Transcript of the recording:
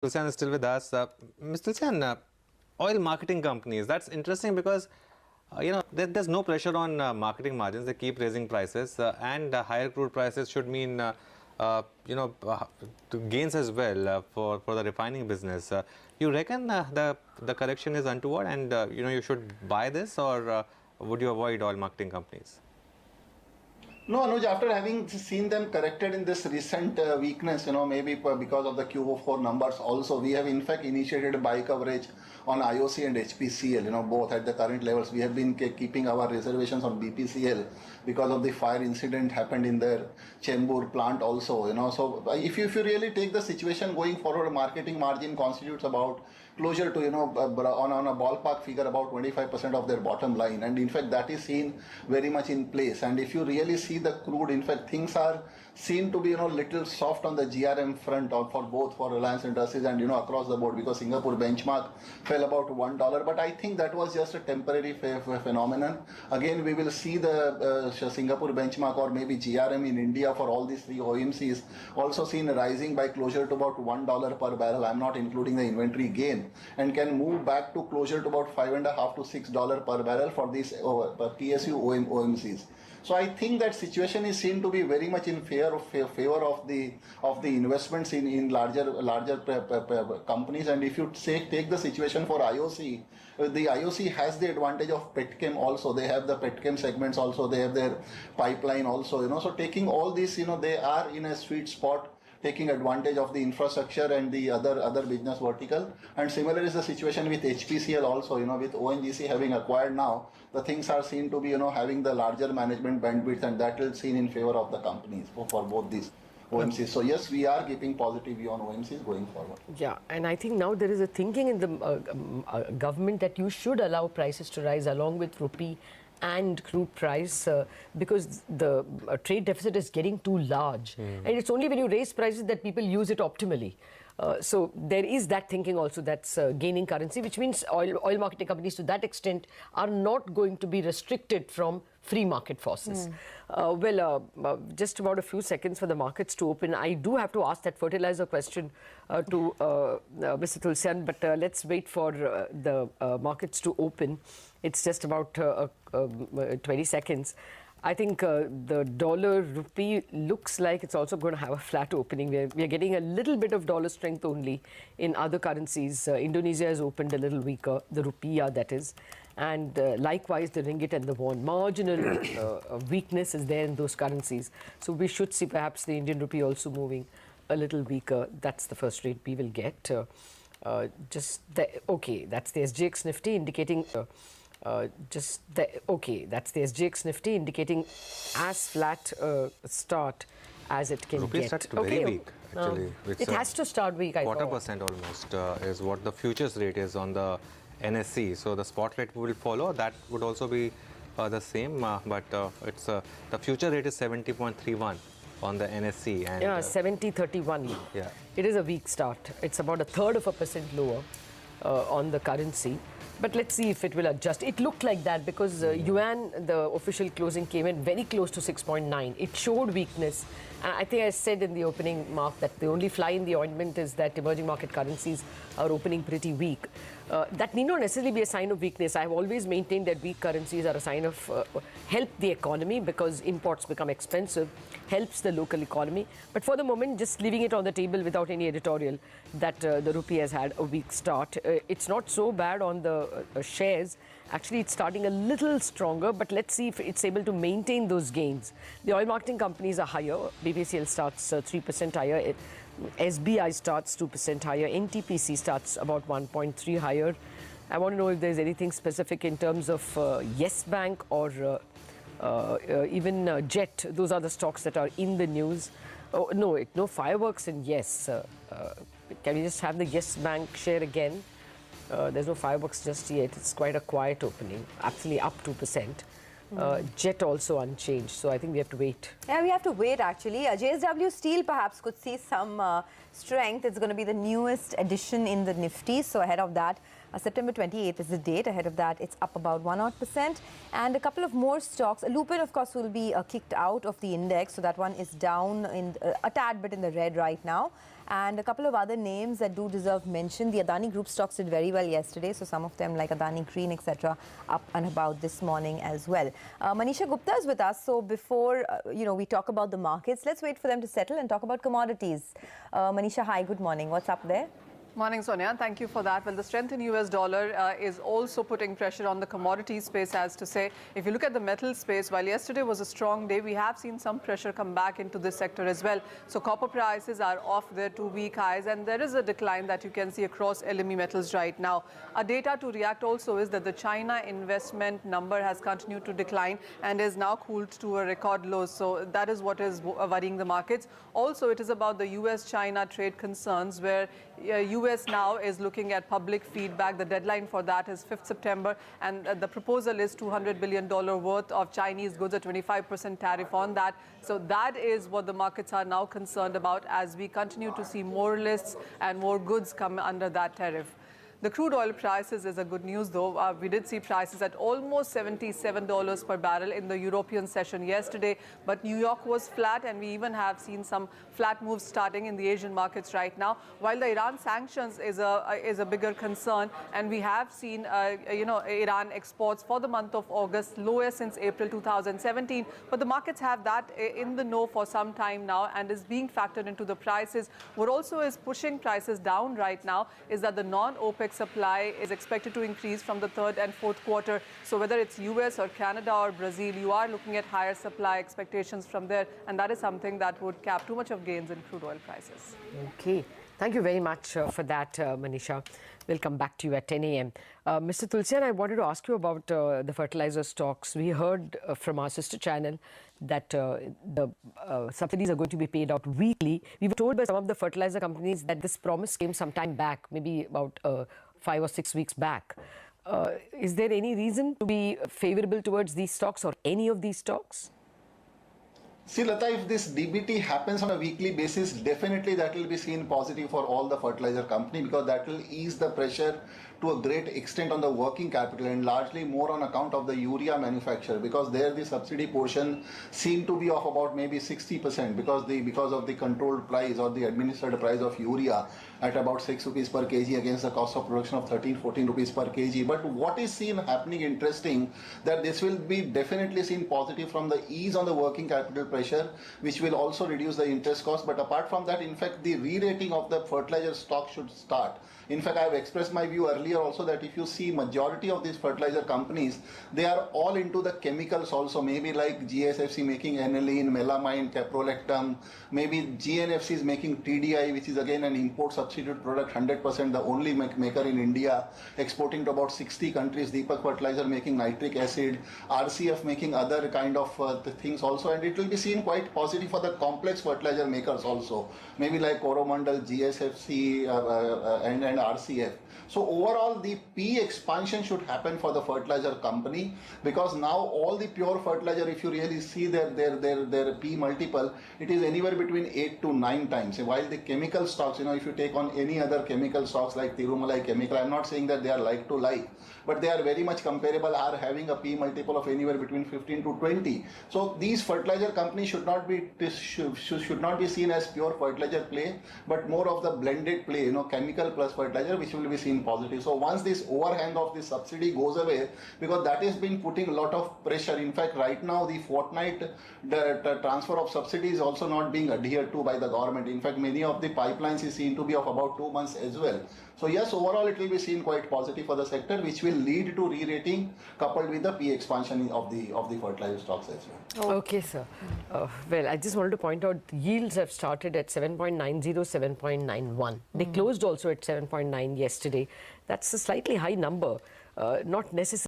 Tulsian is still with us. Ms. Tulsian, oil marketing companies, that's interesting because there's no pressure on marketing margins. They keep raising prices and higher crude prices should mean gains as well for the refining business. You reckon the correction is untoward and you should buy this, or would you avoid oil marketing companies? No, Anuj, after having seen them corrected in this recent weakness, maybe because of the Q4 numbers also, we have in fact initiated buy coverage on IOC and HPCL, both at the current levels. We have been keeping our reservations on BPCL because of the fire incident happened in their Chembur plant also, So if you really take the situation going forward, marketing margin constitutes about closer to, on a ballpark figure, about 25% of their bottom line. And in fact, that is seen very much in place. And if you really see the crude, in fact, things are seen to be, little soft on the GRM front for Reliance Industries and, across the board, because Singapore benchmark fell about $1. But I think that was just a temporary phenomenon. Again, we will see the Singapore benchmark or maybe GRM in India for all these three OMCs also seen rising by closer to about $1 per barrel. I'm not including the inventory gain, and can move back to closer to about $5.5 to $6 per barrel for these PSU OMCs. So I think that situation is seen to be very much in favor of the investments in larger companies. And if you take the situation for IOC, the IOC has the advantage of petchem also. They have the petchem segments also. They have their pipeline also. So taking all this, they are in a sweet spot, taking advantage of the infrastructure and the other business vertical. And similar is the situation with HPCL also, with ONGC having acquired now, the things are seen to be, having the larger management bandwidth, and that is seen in favor of the companies for both these OMCs. So yes, we are keeping positive view on OMCs going forward. Yeah, and I think now there is a thinking in the government that you should allow prices to rise along with rupee and crude price because the trade deficit is getting too large. And it's only when you raise prices that people use it optimally. So there is that thinking also that's gaining currency, which means oil marketing companies to that extent are not going to be restricted from free market forces. Just about a few seconds for the markets to open. I do have to ask that fertilizer question to Mr. Tulsian, but let's wait for the markets to open. It's just about 20 seconds. I think the dollar rupee looks like it's also going to have a flat opening. We are getting a little bit of dollar strength only in other currencies. Indonesia has opened a little weaker, the rupiah that is. And likewise, the ringgit and the won. Marginal weakness is there in those currencies. So we should see perhaps the Indian rupee also moving a little weaker. That's the first rate we will get. That's the SGX Nifty indicating... that's the SGX Nifty indicating as flat start as it can Rupee get. started very weak, actually. It has to start weak, I thought. 0.25% almost is what the futures rate is on the NSE. So the spot rate will follow. That would also be the same, but it's the future rate is 70.31 on the NSE. And, yeah, 70.31. Yeah. It is a weak start. It's about 1/3% lower on the currency. But let's see if it will adjust. It looked like that because yuan, the official closing, came in very close to 6.9. It showed weakness. And I think I said in the opening, Mark, that the only fly in the ointment is that emerging market currencies are opening pretty weak. That need not necessarily be a sign of weakness. I've always maintained that weak currencies are a sign of help the economy because imports become expensive, helps the local economy. But for the moment, just leaving it on the table without any editorial, that the rupee has had a weak start. It's not so bad on the shares. Actually, it's starting a little stronger, but let's see if it's able to maintain those gains. The oil marketing companies are higher. BPCL starts 3% higher. SBI starts 2% higher. NTPC starts about 1.3 higher. I want to know if there's anything specific in terms of Yes Bank or even Jet. Those are the stocks that are in the news. Oh, no fireworks in Yes. Can we just have the Yes Bank share again? There's no fireworks just yet. It's quite a quiet opening, actually up 2%. Jet also unchanged, so I think we have to wait. Yeah, we have to wait actually. JSW Steel perhaps could see some strength. It's going to be the newest addition in the Nifty, so ahead of that, September 28th is the date. Ahead of that, it's up about 1%. And a couple of more stocks. Lupin, of course, will be kicked out of the index, so that one is down in a tad bit in the red right now. And a couple of other names that do deserve mention. The Adani Group stocks did very well yesterday, so some of them like Adani Green, etc., up and about this morning as well. Manisha Gupta is with us, so before we talk about the markets, let's wait for them to settle and talk about commodities. Manisha, hi, good morning. What's up there? Morning, Sonia. Thank you for that. Well, the strength in US dollar is also putting pressure on the commodity space, as to say. If you look at the metal space, while yesterday was a strong day, we have seen some pressure come back into this sector as well. So copper prices are off their 2-week highs, and there is a decline that you can see across LME metals right now. Our data to react also is that the China investment number has continued to decline and is now cooled to a record low. So that is what is worrying the markets. Also, it is about the US-China trade concerns, where US now is looking at public feedback. The deadline for that is 5th September, and the proposal is $200 billion worth of Chinese goods, a 25% tariff on that. So that is what the markets are now concerned about as we continue to see more lists and more goods come under that tariff. The crude oil prices is a good news, though. We did see prices at almost $77 per barrel in the European session yesterday, but New York was flat, and we even have seen some flat moves starting in the Asian markets right now. While the Iran sanctions is a bigger concern, and we have seen Iran exports for the month of August lowest since April 2017, but the markets have that in the know for some time now and is being factored into the prices. What also is pushing prices down right now is that the non-OPEC supply is expected to increase from the third and fourth quarter. So whether it's US or Canada or Brazil, you are looking at higher supply expectations from there, and that is something that would cap too much of gains in crude oil prices. Okay. Thank you very much for that, Manisha. We'll come back to you at 10 a.m. Mr. Tulsian, I wanted to ask you about the fertilizer stocks. We heard from our sister channel that the subsidies are going to be paid out weekly. We were told by some of the fertilizer companies that this promise came some time back, maybe about 5 or 6 weeks back. Is there any reason to be favorable towards these stocks or any of these stocks? See, Lata, if this DBT happens on a weekly basis, definitely that will be seen positive for all the fertilizer company, because that will ease the pressure to a great extent on the working capital, and largely more on account of the urea manufacturer, because there the subsidy portion seemed to be of about maybe 60% because of the controlled price or the administered price of urea at about 6 rupees per kg against the cost of production of 13-14 rupees per kg. But what is seen happening interesting, that this will be definitely seen positive from the ease on the working capital pressure, which will also reduce the interest cost. But apart from that, in fact, the re-rating of the fertilizer stock should start. In fact, I have expressed my view earlier also that if you see majority of these fertilizer companies, they are all into the chemicals also, maybe like GSFC making aniline, melamine, caprolactam, maybe GNFC is making TDI, which is again an import substitute product, 100%, the only maker in India, exporting to about 60 countries, Deepak Fertilizer making nitric acid, RCF making other kind of things also, and it will be seen quite positive for the complex fertilizer makers also, maybe like Coromandel, GSFC and RCF. So overall, the P expansion should happen for the fertilizer company, because now all the pure fertilizer, if you really see their P multiple, it is anywhere between 8 to 9 times. While the chemical stocks, if you take on any other chemical stocks like Tirumalai Chemical, I'm not saying that they are like to like, but they are very much comparable, are having a P multiple of anywhere between 15 to 20. So these fertilizer companies should not be seen as pure fertilizer play, but more of the blended play, chemical plus fertilizer, which will be seen positive. So once this overhang of the subsidy goes away, because that has been putting a lot of pressure. In fact, right now the fortnight the transfer of subsidy is also not being adhered to by the government. In fact, many of the pipelines is seen to be of about 2 months as well. So yes, overall it will be seen quite positive for the sector, which will lead to re-rating coupled with the P expansion of the fertilizer stocks as well. Okay, sir. Well, I just wanted to point out yields have started at 7.90, 7.91. They closed also at 7.9 yesterday. That's a slightly high number, not necessarily